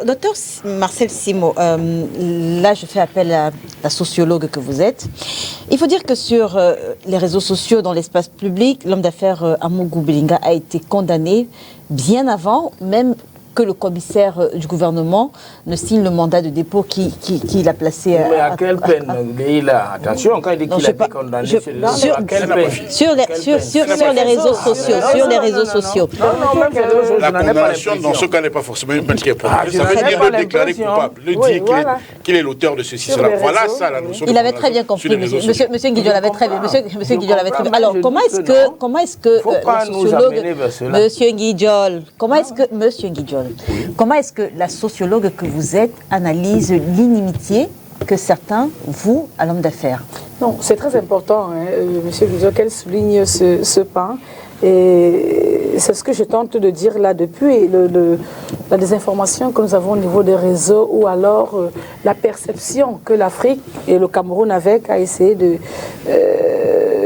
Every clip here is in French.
Docteur Marcel Simot, là je fais appel à la sociologue que vous êtes. Il faut dire que sur les réseaux sociaux, dans l'espace public, l'homme d'affaires Amougou Belinga a été condamné bien avant même que le commissaire du gouvernement ne signe le mandat de dépôt qu'il a placé. Mais à quelle peine il a... Attention, quand il dit qu'il a été condamné, sur les réseaux sociaux. Sur les réseaux sociaux. Non, même la condamnation, dans ce cas, n'est pas forcément une peine qui est prononcée. Ça veut dire le déclarer coupable, le dire qu'il est l'auteur de ceci, cela. Voilà ça, la notion. Il avait très bien compris, monsieur Nguidjo l'avait très bien. Monsieur Nguidjo l'avait très bien. Alors, comment est-ce que la sociologue, monsieur Nguidjo, comment est-ce que la sociologue que vous êtes analyse l'inimitié que certains vouent à l'homme d'affaires? Non, c'est très important, monsieur Nguidjo, qu'elle souligne ce pan. Et c'est ce que je tente de dire là depuis la désinformation que nous avons au niveau des réseaux ou alors la perception que l'Afrique et le Cameroun avec a essayé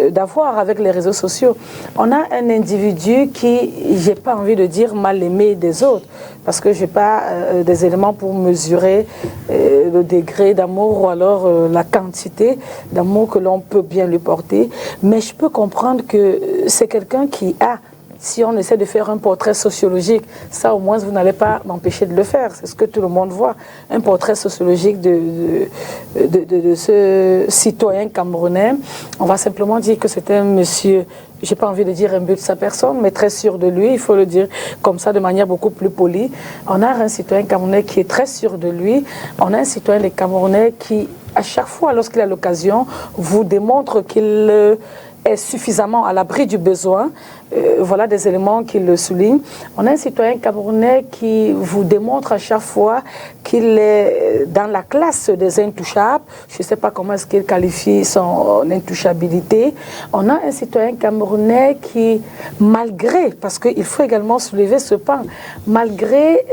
d'avoir avec les réseaux sociaux. On a un individu qui, j'ai pas envie de dire mal aimé des autres, parce que j'ai pas des éléments pour mesurer le degré d'amour ou alors la quantité d'amour que l'on peut bien lui porter, mais je peux comprendre que c'est quelqu'un qui a, si on essaie de faire un portrait sociologique, ça au moins vous n'allez pas m'empêcher de le faire, c'est ce que tout le monde voit, un portrait sociologique de ce citoyen camerounais. On va simplement dire que c'est un monsieur, j'ai pas envie de dire imbu de sa personne, mais très sûr de lui, il faut le dire comme ça de manière beaucoup plus polie. On a un citoyen camerounais qui est très sûr de lui, on a un citoyen camerounais qui, à chaque fois lorsqu'il a l'occasion, vous démontre qu'il est suffisamment à l'abri du besoin. Voilà des éléments qui le soulignent. On a un citoyen camerounais qui vous démontre à chaque fois qu'il est dans la classe des intouchables. Je ne sais pas comment est-ce qu'il qualifie son intouchabilité. On a un citoyen camerounais qui, malgré, parce qu'il faut également soulever ce pan, malgré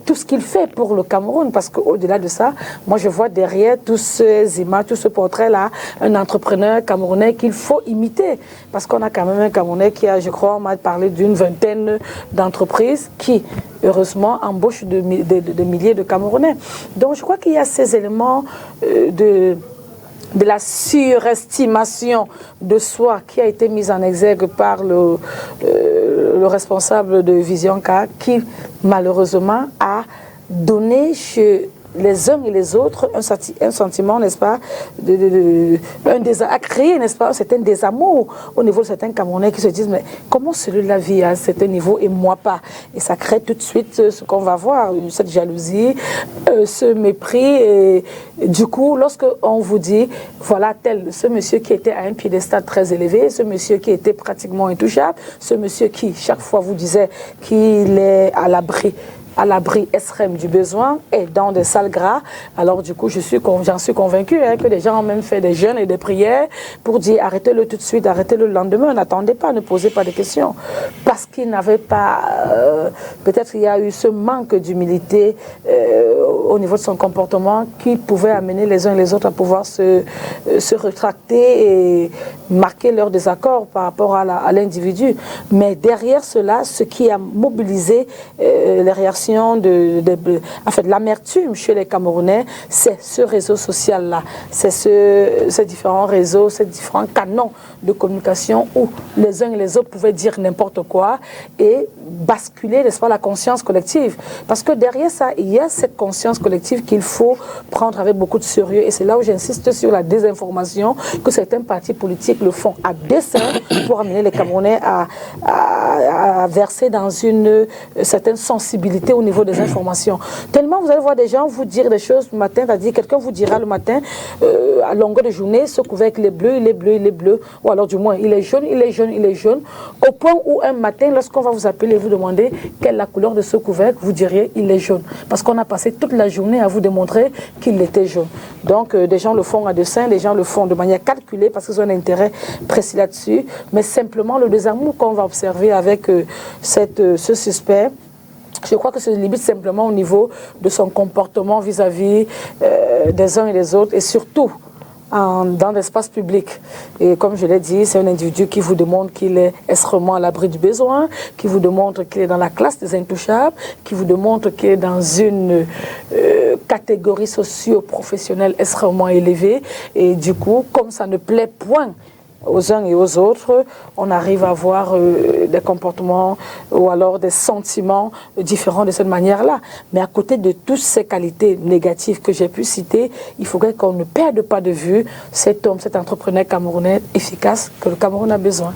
tout ce qu'il fait pour le Cameroun, parce qu'au-delà de ça, moi je vois derrière tous ces images, tout ce portrait-là, un entrepreneur camerounais qu'il faut imiter. Parce qu'on a quand même un Camerounais qui a, je crois, on m'a parlé d'une vingtaine d'entreprises qui, heureusement, embauchent de milliers de Camerounais. Donc je crois qu'il y a ces éléments de la surestimation de soi qui a été mise en exergue par le responsable de Vision K, qui malheureusement a donné chez les uns et les autres un sentiment, n'est-ce pas, a créé, n'est-ce pas, un certain désamour au niveau de certains Camerounais qui se disent mais comment celui-là vit à un certain niveau et moi pas, et ça crée tout de suite ce qu'on va voir, cette jalousie, ce mépris, et du coup lorsque on vous dit voilà ce monsieur qui était à un piédestal très élevé, ce monsieur qui était pratiquement intouchable, ce monsieur qui chaque fois vous disait qu'il est à l'abri extrême du besoin et dans des salles gras. Alors du coup, j'en suis convaincue que des gens ont même fait des jeûnes et des prières pour dire arrêtez-le tout de suite, arrêtez-le le lendemain, n'attendez pas, ne posez pas de questions. Parce qu'il n'avait pas... peut-être il y a eu ce manque d'humilité au niveau de son comportement qui pouvait amener les uns et les autres à pouvoir se rétracter et marquer leur désaccord par rapport à l'individu. Mais derrière cela, ce qui a mobilisé les réactions de l'amertume chez les Camerounais, c'est ce réseau social-là, c'est ces différents réseaux, ces différents canons de communication où les uns et les autres pouvaient dire n'importe quoi et basculer, n'est-ce pas, la conscience collective. Parce que derrière ça, il y a cette conscience collective qu'il faut prendre avec beaucoup de sérieux, et c'est là où j'insiste sur la désinformation, que certains partis politiques le font à dessein pour amener les Camerounais à verser dans une certaine sensibilité au niveau des informations. Tellement vous allez voir des gens vous dire des choses le matin, c'est-à-dire quelqu'un vous dira le matin, à longueur de journée, ce couvercle est bleu, il est bleu, il est bleu, ou alors du moins il est jaune, il est jaune, il est jaune, au point où un matin, lorsqu'on va vous appeler et vous demander quelle est la couleur de ce couvercle, vous diriez il est jaune, parce qu'on a passé toute la journée à vous démontrer qu'il était jaune. Donc des gens le font à dessein, des gens le font de manière calculée parce qu'ils ont un intérêt précis là-dessus, mais simplement le désamour qu'on va observer avec ce suspect, je crois que c'est limite simplement au niveau de son comportement vis-à-vis des uns et des autres, et surtout dans l'espace public. Et comme je l'ai dit, c'est un individu qui vous démontre qu'il est extrêmement à l'abri du besoin, qui vous démontre qu'il est dans la classe des intouchables, qui vous démontre qu'il est dans une catégorie socio-professionnelle extrêmement élevée. Et du coup, comme ça ne plaît point aux uns et aux autres, on arrive à avoir des comportements ou alors des sentiments différents de cette manière-là. Mais à côté de toutes ces qualités négatives que j'ai pu citer, il faudrait qu'on ne perde pas de vue cet homme, cet entrepreneur camerounais efficace que le Cameroun a besoin.